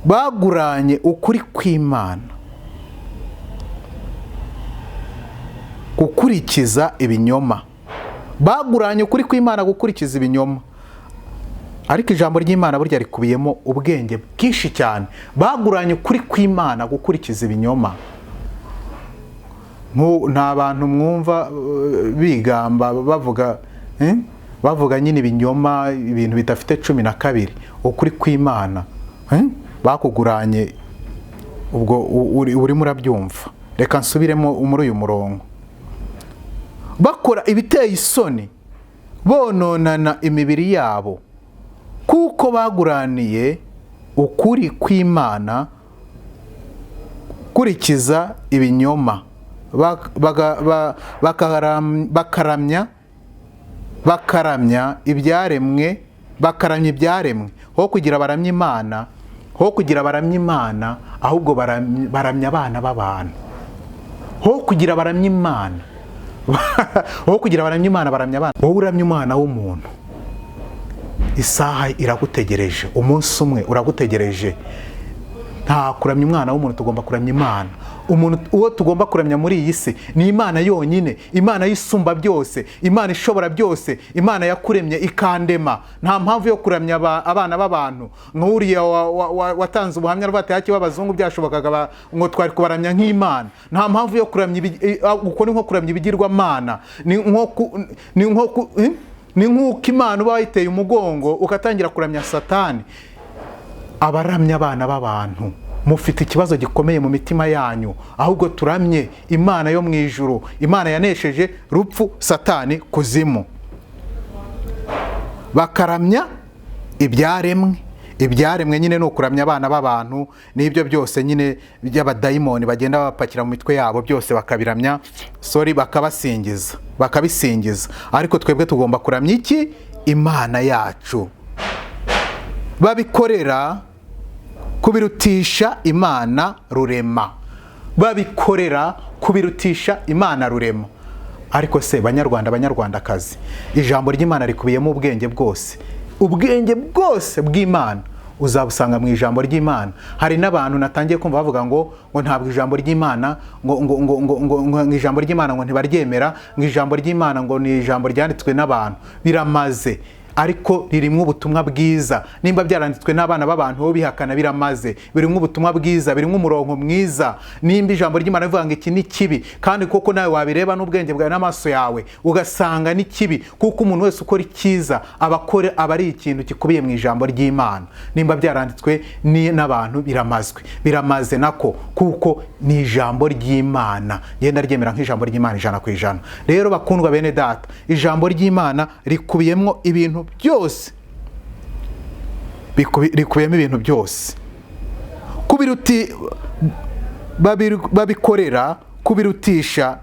baguranye ukuri kw'Imana gukurikiza ibinyoma. Baguranye ukuri kw'Imana gukurikiza ibinyoma. Ariko ijambo ry'Imana burya rikubiyemo ubwenge bwinshi cyane. Baguranye ukuri kw'Imana gukurikiza ibinyoma. Nta bantu mwumva bigamba bavuga nyine ibinyoma, ibintu bidafite 12. Ukuri kw'Imana bakuguranye, ubwo urimo urabyumva. Reka nsubiremo muri uyu murongo. Bakora ibiteye isoni, bononana imibiri yabo, kuko baguraniye ukuri kw'Imana kurikiza ibinyoma, bakaramya ibyaremwe, ho kugira baramya Imana, ahubwo baramya abana b'abantu. Ho kugira baramya Imana baramya abana. Wowe uramya umwana w'umuntu, isaha iragutegereje, umunsi umwe uragutegereje. Nta kuramya umwana w'umuntu, tugomba kuramya Imana. Uwo tugomba kuramya muri iyi si ni Imana yonyine, Imana y'isumba byose, Imana ishobora byose, Imana yakuremye ikandema. Nta mpamvu yo kuramya abana b'abantu. Nk'uriya watanze ubuhamya rwate haki b'abazungu byashobokaga ngo twari kubaramya nk'Imana. Nta mpamvu yo kuramya uko ni nko kuramya ibigirwamana. Ni nk'uko Imana uba wayiteye umugongo ugatangira kuramya Satani. Abaramya abana b'abantu mufite ikibazo gikomeye mu mitima yanyu, ahubwo turamye Imana yo mu ijuru, Imana yanesheje rupfu, Satani, kuzimu. Bakaramya ibyaremwe nyine ni ukuramya abana b'abantu, n'ibyo byose nyine by'abadayimoni bagenda bapakira mu mitwe yabo, byose bakabiramya, bakabisingiza. Ariko twebwe tugomba kuramya iki? Imana yacu. Babikorera kubirutisha Imana rurema. Ariko se banyarwandakazi, ijambo ry'Imana rikubiyemo ubwenge bwose bw'Imana uzabusanga mu ijambo ry'Imana. Hari n'abantu natangiye kumva bavuga ngo ntabwo ijambo ry'Imana ngo ijambo ry'Imana ngo ntibaryemera, ngo ijambo ry'Imana ngo ni ijambo ryanditswe n'abantu. Biramaze, ariko ririmo ubutumwa bwiza. Nimba byaranditswe n'abana b'abantu bo bihakana, biramaze. Birimo ubutumwa bwiza, birimo umurongo mwiza. Nimba ijambo ry'Imana rivuga ngo iki ni kibi, kandi koko nawe wabireba n'ubwenge bwawe n'amaso yawe ugasanga ni kibi, kuko umuntu wese ukora icyiza aba ari ikintu gikubiye mu ijambo ry'Imana. Nimba byaranditswe n'abantu, biramaze nako, kuko ni ijambo ry'Imana. Ngenda ryemera nk'ijambo ry'Imana 100%. Rero bakundwa bene data, ijambo ry'Imana rikubiyemo ibintu byose, rikubiyemo ibintu byose. Babikorera kubirutisha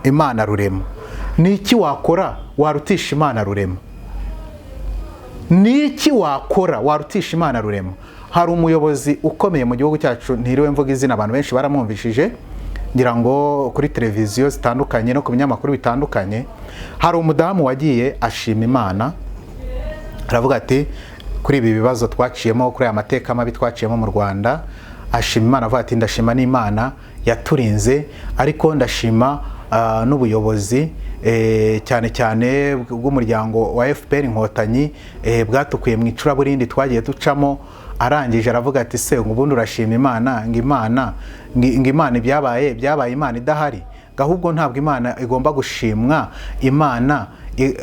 Imana rurema. Ni iki wakora warutisha Imana rurema? Hari umuyobozi ukomeye mu gihugu cyacu, ntiriwe mvuga izina, abantu benshi baramwumvishije, ngira ngo kuri televiziyo zitandukanye no ku binyamakuru bitandukanye. Hari umudamu wagiye ashima Imana, aravuga ati kuri ibi bibazo twaciyemo, kuri aya mateka mabi twaciyemo mu Rwanda, ashima Imana, avuga ati ndashima n'Imana yaturinze, ariko ndashima n'ubuyobozi cyane cyane bw'umuryango wa FPR Inkotanyi bwatukuye mu icuraburindi twagiye ducamo. Arangije aravuga ati se ubundi urashima Imana, ngo Imana ibyabaye Imana idahari? Ahubwo ntabwo Imana igomba gushimwa. Imana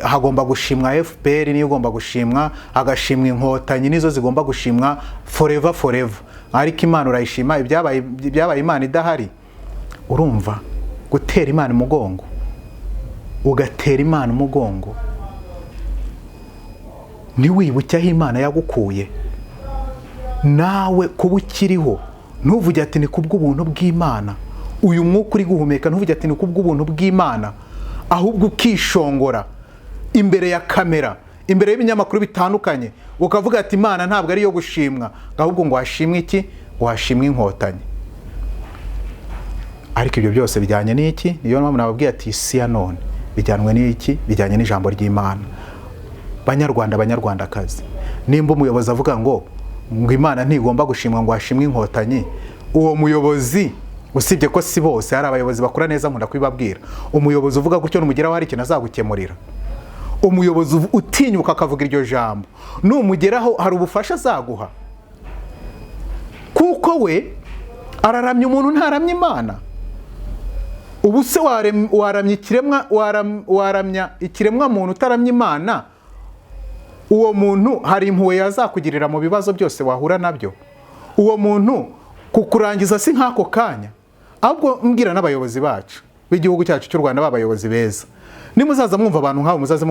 hagomba gushimwa FPR, niyo igomba gushimwa, agashimwa Inkotanyi, nizo zigomba gushimwa forever. Ariko Imana urayishima ibyabaye Imana idahari? Urumva gutera Imana umugongo, ugatera Imana umugongo, ntiwibuke aho Imana yagukuye. Nawe kuba ukiriho ntuvuge ati ni kubw'ubuntu bw'Imana. Uyu mwuka uri guhumeka ntuvuge ati ni kubw'ubuntu bw'Imana, ahubwo ukishongora imbere ya kamera, imbere y'ibinyamakuru bitandukanye, ukavuga ati Imana ntabwo ari yo gushimwa, ahubwo ngo hashimwe iki? Ngo hashimwe Inkotanyi. Ariko ibyo byose bijyanye n'iki? Niyo mpamvu nababwiye ati isi ya none bijyanwe n'iki? Bijyanye n'ijambo ry'Imana. Banyarwanda, banyarwandakazi, nimba umuyobozi avuga ngo Imana ntigomba gushimwa ngo hashimwe Inkotanyi, uwo muyobozi, usibye ko si bose, hari abayobozi bakora neza nkunda kwibabwira, umuyobozi uvuga gutyo numugeraho hari ikintu azagukemurira. Umuyobozi utinyuka akavuga iryo jambo, numugeraho hari ubufasha azaguha, kuko we araramya umuntu ntaramya Imana. Ubu se waramya ikiremwa muntu utaramya Imana, uwo muntu hari impuhwe yazakugirira mu bibazo byose wahura nabyo? Uwo muntu kukurangiza si nk'ako kanya. Ahubwo mbwira n'abayobozi bacu b'igihugu cyacu cy'u Rwanda, b'abayobozi beza, nimuzaza mwumva abantu nk'abo muzaze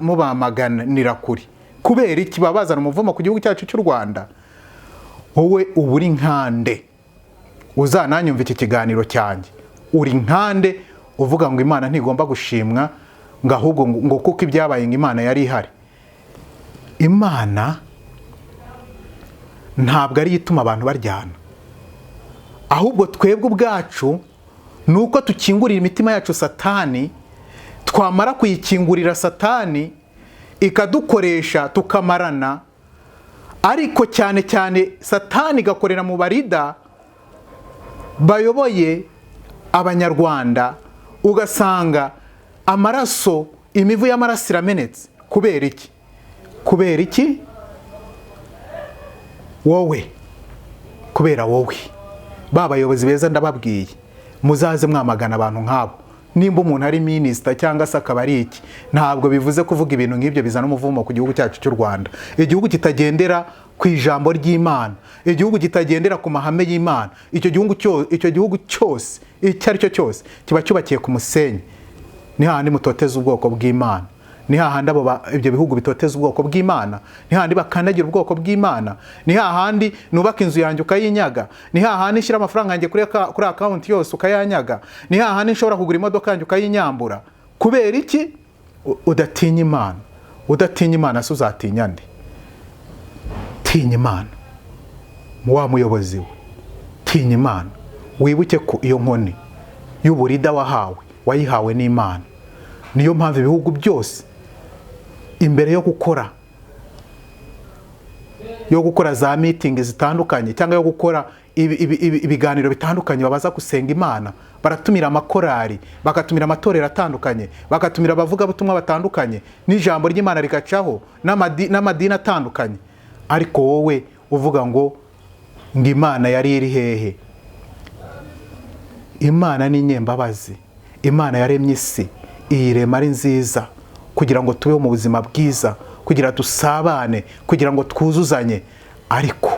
mubamaganira kuri. Kubera iki? Babazana umuvumo ku gihugu cyacu cy'u Rwanda. Wowe uba uri nkande, uzananyumva iki kiganiro cyanjye, uri nkande uvuga ngo Imana ntigomba gushimwa, ngo ahubwo ngo kuko ibyabaye ngo Imana yari ihari. Imana ntabwo ari ituma abantu baryana, ahubwo twebwe ubwacu nuko tukingurira imitima yacu Satani, twamara kuyikingurira Satani ikadukoresha tukamarana. Ariko cyane cyane Satani igakorera mu barida bayoboye Abanyarwanda, ugasanga amaraso, imivu y'amaraso iramenetse. Kubera iki? Kubera iki? Wowe, kubera wowe. Babayobozi beza ndababwiye, muzaze mwamagana abantu nk'abo. Nimba umuntu ari minisita cyangwa se akaba ari iki, ntabwo bivuze kuvuga ibintu nk'ibyo bizana umuvumo ku gihugu cyacu cy'u Rwanda. Igihugu kitagendera ku ijambo ry'Imana, igihugu kitagendera ku mahame y'Imana, icyo gihugu cyose icyo ari cyo cyose kiba cyubakiye ku musenyi. Ni hahandi mutoteza ubwoko bw'Imana, ni hahandi ibyo bihugu bitoteza ubwoko bw'Imana, ni hahandi bakandagira ubwoko bw'Imana, ni hahandi nubaka inzu yanjye ukayinyaga, ni hahandi nshyira amafaranga yanjye kuri akawunti yose ukayanyaga, ni hahandi nshobora kugura imodoka yanjye ukayinyambura. Kubera iki? Udatinya Imana. Udatinya Imana se uzatinya nde? Tinya Imana, wa muyobozi we, tinya Imana. Wibuke ko iyo nkoni y'uburida wayihawe n'Imana. Niyo mpamvu ibihugu byose imbere yo gukora za meeting zitandukanye cyangwa yo gukora ibiganiro bitandukanye, babaza gusenga Imana, baratumira amakorari, bakatumira amatorero atandukanye, bakatumira abavuga butumwa batandukanye, n'ijambo ry'Imana rigacaho, n'amadini atandukanye. Ariko wowe uvuga ngo Imana yari iri hehe? Imana ni nyembabazi. Imana yaremye isi, iyirema ari nziza kugira ngo tubeho mu buzima bwiza, kugira dusabane, kugira ngo twuzuzanye. Ariko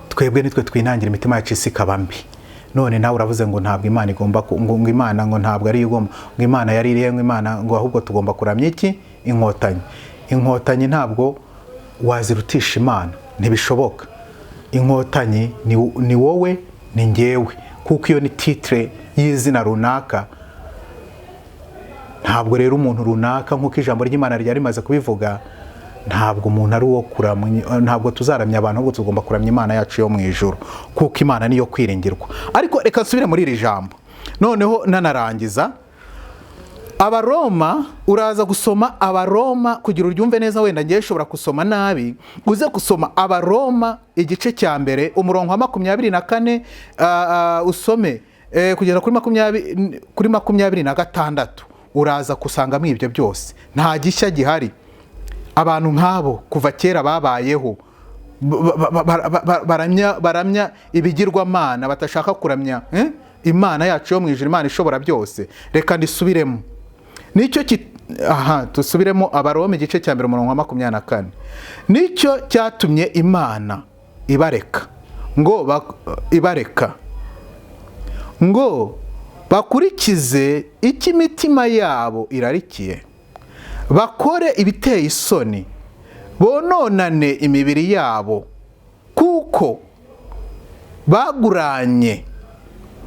twebwe nitwe twinangira imitima yacu isi ikaba mbi. None nawe uravuze ngo ntabwo Imana igomba ngo Imana ngo ntabwo ari igomba ngo Imana yari irihe ngo Imana ngo ahubwo tugomba kuramya iki? Inkotanyi. Inkotanyi ntabwo wazirutisha Imana, ntibishoboka. Inkotanyi ni wowe, ni njyewe, kuko iyo ni titre y'izina runaka. Ntabwo rero umuntu runaka nk'uko ijambo ry'Imana ryari rimaze kubivuga, ntabwo umuntu ari uwo kuramya, ntabwo tuzaramya abantu, ahubwo tugomba kuramya Imana yacu yo mu ijuru, kuko Imana niyo kwiringirwa. Ariko reka nsubire muri iri jambo noneho nanarangiza. Abaroma, uraza gusoma Abaroma kugira uryumve neza, wenda ngiye nshobora gusoma nabi, uze gusoma Abaroma igice cya mbere umurongo wa 24, usome kugera kuri 26. Uraza kusangamo ibyo byose, nta gishya gihari. Abantu nk'abo kuva kera babayeho, baramya ibigirwamana, batashaka kuramya Imana yacu yo mu ijuru, Imana ishobora byose. Reka ndisubiremo, nicyo tusubiremo Abaroma igice cya mbere umurongo wa 24. Nicyo cyatumye Imana ibareka ngo bakurikize icyo imitima yabo irarikiye, bakore ibiteye isoni, bononane imibiri yabo, kuko baguranye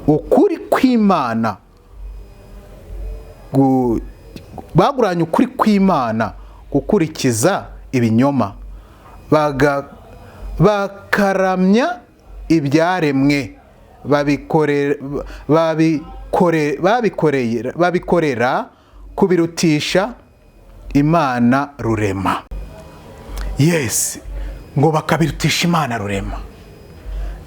ukuri kw'Imana, baguranye ukuri kw'Imana gukurikiza ibinyoma, bakaramya ibyaremwe, babikorera kubirutisha Imana rurema. Yes, ngo bakabirutisha Imana rurema.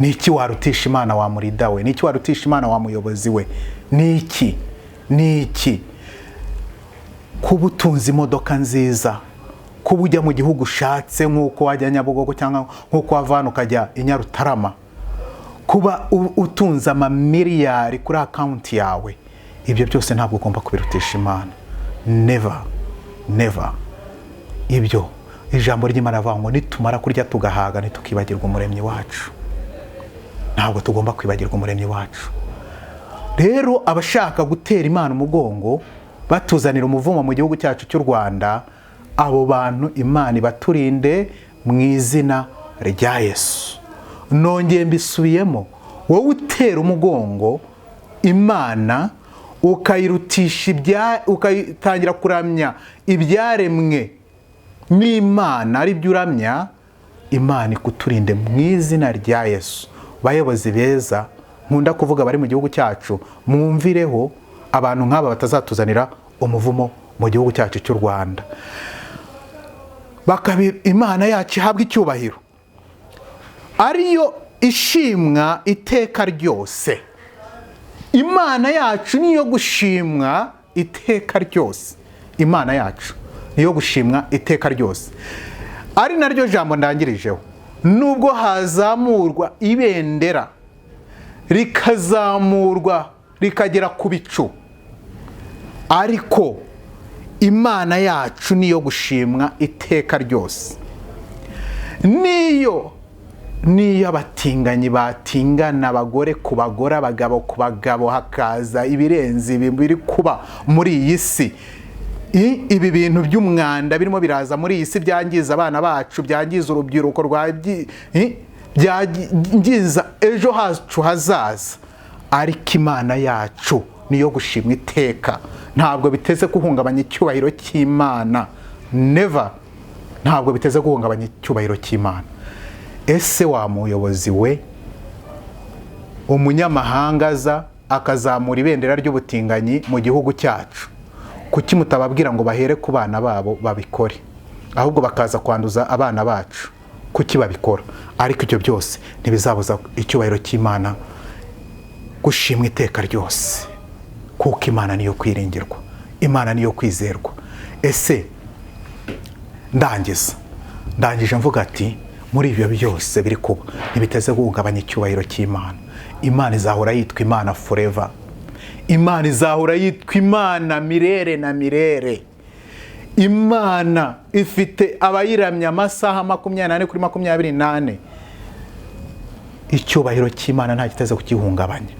Niki warutisha Imana wa murida we? Niki warutisha Imana wa muyobozi we? Niki kuba utunze imodoka nziza, kuba ujya mu gihugu ushatse nk'uko wajya Nyabugogo cyangwa nk'uko wavana ukajya i Nyarutarama, kuba utunze amamiliyari kuri akawunti yawe, ibyo byose ntabwo ugomba kubirutisha Imana. Never. Ibyo ijambo ry'Imana rivuga ngo nitumara kurya tugahaga ntitukibagirwa umuremyi wacu. Ntabwo tugomba kwibagirwa umuremyi wacu. Rero abashaka gutera Imana umugongo batuzanira umuvumo mu gihugu cyacu cy'u Rwanda, abo bantu Imana ibaturinde mu izina rya Yesu. Nongeye mbisubiyemo, wowe utera umugongo Imana ukayirutisha ukayitangira kuramya ibyaremwe n'Imana ari byo uramya, Imana ikuturinde mu izina rya Yesu. Bayobozi beza nkunda kuvuga bari mu gihugu cyacu, mwumvireho abantu nk'aba batazatuzanira umuvumo mu gihugu cyacu cy'u Rwanda. Imana yacu ihabwa icyubahiro, ariyo ishimwa iteka ryose. Imana yacu niyo gushimwa iteka ryose. Imana yacu niyo gushimwa iteka ryose. Ari naryo jambo ndangirijeho. Nubwo hazamurwa ibendera rikazamurwa rikagera ku bicu, ariko Imana yacu niyo gushimwa iteka ryose. Niyo abatinganyi batingana, abagore ku bagore, abagabo ku bagabo, hakaza ibirenze biri kuba muri iyi si. Ibi bintu by'umwanda birimo biraza muri iyi si byangiza abana bacu, byangiza urubyiruko byangiza ejo hacu hazaza. Ariko Imana yacu niyo gushimwa iteka. Ntabwo biteze guhungabanya icyubahiro cy'Imana. Never. Ntabwo biteze guhungabanya icyubahiro cy'Imana. Ese wa muyobozi we, umunyamahanga aza akazamura ibendera ry'ubutinganyi mu gihugu cyacu, kuki mutababwira ngo bahere ku bana babo babikore, ahubwo bakaza kwanduza abana bacu? Kuki babikora? Ariko ibyo byose ntibizabuza icyubahiro cy'Imana gushimwa iteka ryose, kuko Imana niyo kwiringirwa, Imana niyo kwizerwa. Ese ndangije mvuga ati muri ibyo byose biri kuba ntibiteze guhungabanya icyubahiro cy'Imana. Imana izahora yitwa Imana forever. Imana izahora yitwa Imana mirere na mirere. Imana ifite abayiramya amasaha 24 kuri 28. Icyubahiro cy'Imana nta kiteze kukihungabanya.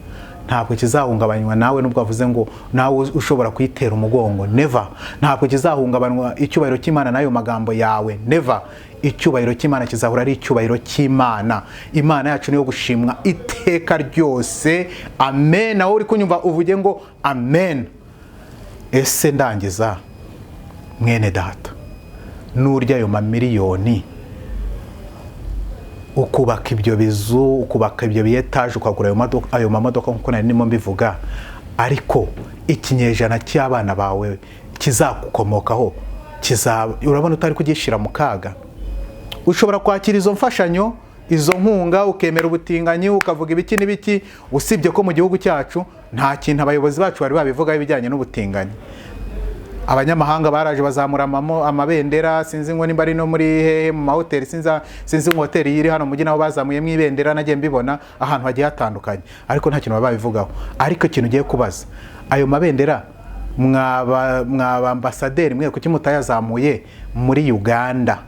Ntabwo kizahungabanywa nawe nubwo avuze ngo nawe ushobora kuyitera umugongo. Never. Ntabwo kizahungabanywa icyubahiro cy'Imana nayo magambo yawe. Never. Icyubahiro cy'Imana kizahora ari icyubahiro cy'Imana. Imana yacu niyo gushimwa iteka ryose. Amen. Nawe uri kunyumva uvuge ngo amen. Ese ndangiza, mwene data, nurya ayo mamiliyoni, ukubaka ibyo bizu, ukubaka ibyo biyetaje, ukagura ayo mamodoka nkuko nari ndimo mbivuga, ariko ikinyejana cy'abana bawe kizakukomokaho, urabona utari kugishira mu kaga? Ushobora kwakira izo mfashanyo, izo nkunga, ukemera ubutinganyi, ukavuga ibiki n'ibiki, usibye ko mu gihugu cyacu nta kintu abayobozi bacu bari babivuga ibijyanye n'ubutinganyi. Abanyamahanga baraje bazamura amabendera, sinzi ngo nimba ari no muri hehe mu mahoteli, sinzi ngo hoteli yiri hano mujyi naho bazamuyemo ibendera, nagiye mbibona ahantu hagiye hatandukanye, ariko nta kintu babivugaho. Ariko ikintu ugiye kubaza, ayo mabendera mwaba ambasaderi mwe kuki mutayazamuye muri Uganda?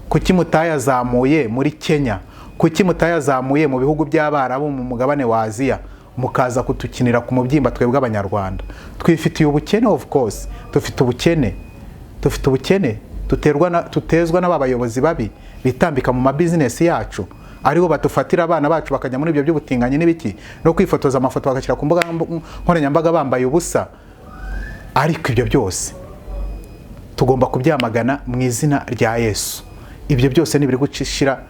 Kuki mutayazamuye muri Kenya? Kuki mutayazamuye mu bihugu by'Abarabu mu mugabane wa Aziya? Mukaza kutukinira ku mubyimba twebwe abanyarwanda. Twifitiye ubukene, of course dufite ubukene, tutezwa n'abayobozi babi bitambika mu mabizinesi yacu, aribo batufatira abana bacu bakajya muri ibyo by'ubutinganyi n'ibiki no kwifotoza amafoto bagashyira ku mbuga nkoranyambaga bambaye ubusa. Ariko ibyo byose tugomba kubyamagana mu izina rya Yesu. Ibyo byose ni biri gushira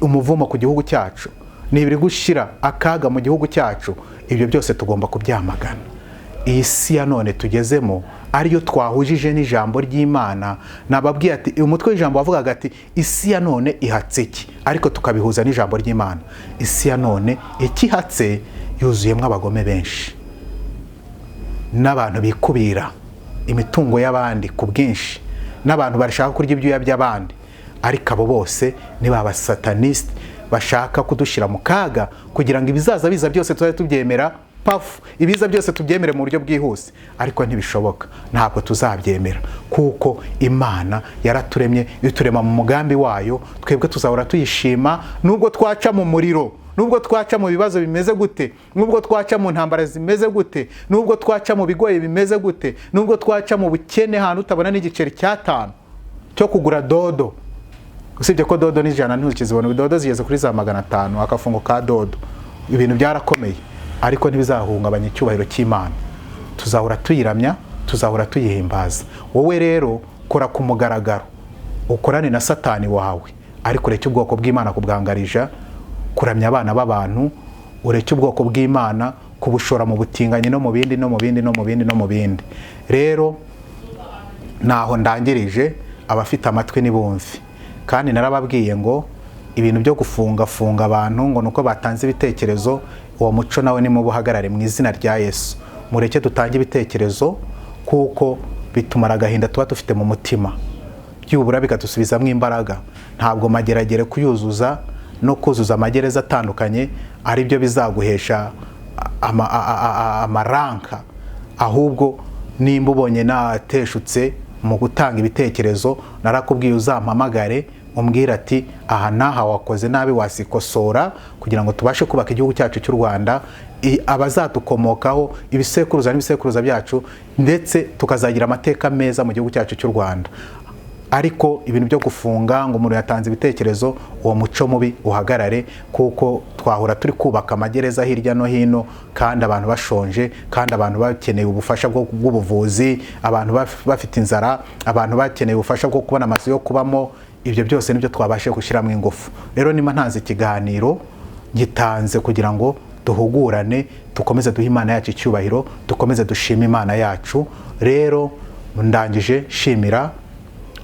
umuvumo ku gihugu cyacu, ni biri gushira akaga mu gihugu cyacu. Ibyo byose tugomba kubyamagana. Iyi si ya none tugezemo ariyo twahujije n'ijambo ry'Imana. Nababwiye ati umutwe w'ijambo wavugaga ati isi ya none ihatse iki, ariko tukabihuza n'ijambo ry'Imana. Isi ya none ikihatse yuzuyemo abagome benshi n'abantu bikubira imitungo y'abandi ku bwinshi, n'abantu bashaka kurya ibyuya by'abandi. Ariko abo bose ni ba basataniste bashaka kudushira mu kaga kugira ngo ibizaza biza byose tuzabe tubyemera pafu, ibiza byose tubyemere mu buryo bwihuse. Ariko ntibishoboka, ntabwo tuzabyemera, kuko Imana yaraturemye iturema mu mugambi wayo. Twebwe tuzahora tuyishima nubwo twaca mu muriro, nubwo twaca mu bibazo bimeze gute, nubwo twaca mu ntambara zimeze gute, nubwo twaca mu bigoye bimeze gute, nubwo twaca mu bukene ahantu utabona n'igiceri cya 5 cyo kugura dodo. Usibye ko dodo n'ijana ntukizibona, dodo zigeze kuri za 500 akafungo ka dodo. Ibintu byarakomeye, ariko ntibizahungabanya icyubahiro cy'Imana. Tuzahora tuyiramya, tuzahora tuyihimbaza. Wowe rero kora ku mugaragaro, ukorane na Satani wawe, ariko ureke ubwoko bw'Imana kubwangarija, kuramya abana b'abantu, ureke ubwoko bw'Imana kubushora mu butinganyi no mu bindi. Rero naho ndangirije, abafite amatwi nibumve. Kandi narababwiye ngo ibintu byo gufunga abantu ngo nuko batanze ibitekerezo, uwo muco nawe ni mu buhagarare mu izina rya Yesu. Mureke dutange ibitekerezo, kuko bitumara agahinda tuba dufite mu mutima, byubura bikadusubizamo imbaraga. Ntabwo mageragere kuyuzuza no kuzuza amagereza atandukanye ari byo bizaguhesha amaranka, ahubwo nimba ubonye nateshutse mu gutanga ibitekerezo, narakubwiye uzampamagare umbwira ati aha naha wakoze nabi, wasikosora, kugira ngo tubashe kubaka igihugu cyacu cy'u Rwanda, abazatukomokaho, ibisekuruza byacu, ndetse tukazagira amateka meza mu gihugu cyacu cy'u Rwanda. Ariko ibintu byo gufunga ngo umuntu yatanze ibitekerezo, uwo muco mubi uhagarare, kuko twahora turi kubaka amagereza hirya no hino, kandi abantu bashonje, kandi abantu bakeneye ubufasha bw'ubuvuzi, abantu bafite inzara, abantu bakeneye ubufasha bwo kubona amazu yo kubamo. Ibyo byose nibyo twabashe gushyiramo ingufu. Rero nima ntanze ikiganiro gitanze kugira ngo duhugurane, dukomeze duha Imana yacu icyubahiro, dukomeze dushima Imana yacu. Rero ndangije shimira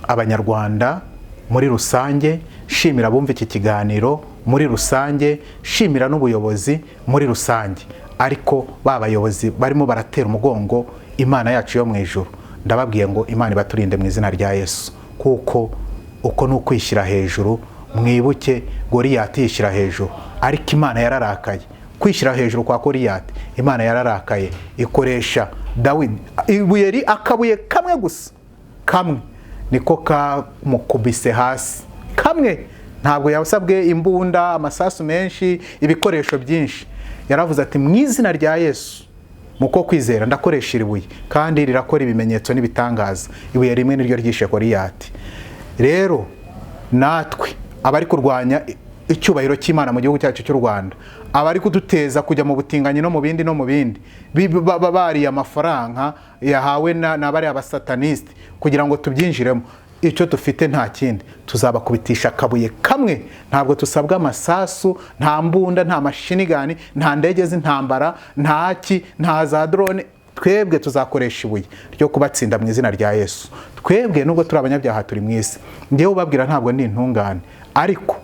Abanyarwanda muri rusange, shimira bumva iki kiganiro muri rusange, shimira n'ubuyobozi muri rusange. Ariko babayobozi barimo baratera umugongo Imana yacu yo mu ijuru, ndababwiye ngo Imana ibaturinde mu izina rya Yesu, kuko uko ni ukwishyira hejuru. Mwibuke Goliyati yishyira hejuru, ariko Imana yararakaye. Kwishyira hejuru kwa Goliyati, Imana yararakaye, ikoresha Dawidi ibuye akabuye kamwe gusa, kamwe niko kamukubise hasi, kamwe. Ntabwo yasabwe imbunda, amasasu menshi, ibikoresho byinshi. Yaravuze ati mu izina rya Yesu, muko kwizera ndakoresha ibuye, kandi rirakora ibimenyetso n'ibitangaza. Ibuye rimwe niryo ryishe Goliyati. Rero natwe abari kurwanya icyubahiro cy'Imana mu gihugu cyacu cy'u Rwanda, abari kuduteza kujya mu butinganyi no mu bindi, bariye amafaranga yahawe n'abari abasataniste kugira ngo tubyinjiremo, icyo dufite nta kindi, tuzabakubitisha akabuye kamwe. Ntabwo tusabwa amasasu, nta mbunda, nta mashinigani, nta ndege z'intambara, nta za drone. Twebwe tuzakoresha ibuye ryo kubatsinda mu izina rya Yesu. Twebwe nubwo turi abanyabyaha turi mu isi, ngewe ubabwira ntabwo ndi intungane, ariko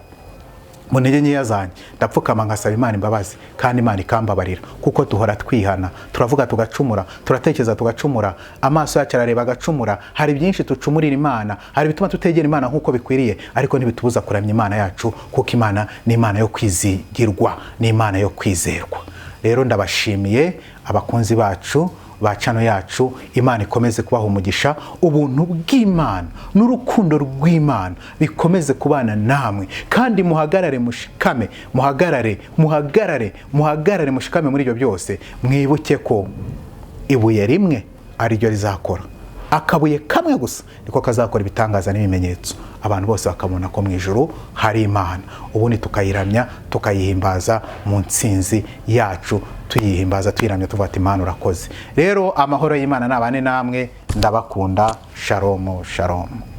mu ntege nkeya zanjye ndapfukama nkasaba Imana imbabazi, kandi Imana ikambabarira, kuko duhora twihana, turavuga tugacumura, turatekereza tugacumura, amaso yacu arareba agacumura. Hari byinshi tucumurira Imana, hari bituma tutegera Imana nk'uko bikwiriye, ariko ntibitubuza kuramya Imana yacu, kuko Imana ni Imana yo kwizigirwa, ni Imana yo kwizerwa. Rero ndabashimiye abakunzi bacu ba channel yacu. Imana ikomeze kubaha umugisha, ubuntu bw'Imana n'urukundo rw'Imana bikomeze kubana namwe, kandi muhagarare mushikame, muhagarare mushikame muri ibyo byose. Mwibuke ko ibuye rimwe ari ryo rizakora, akabuye kamwe gusa niko kazakora ibitangaza n'ibimenyetso, abantu bose bakabona ko mu ijuru hari Imana, ubundi tukayiramya tukayihimbaza mu ntsinzi yacu, tuyihimbaza tuyiramya tuvuga ati Imana urakoze. Rero amahoro y'Imana nabane namwe, ndabakunda. Shalom shalom.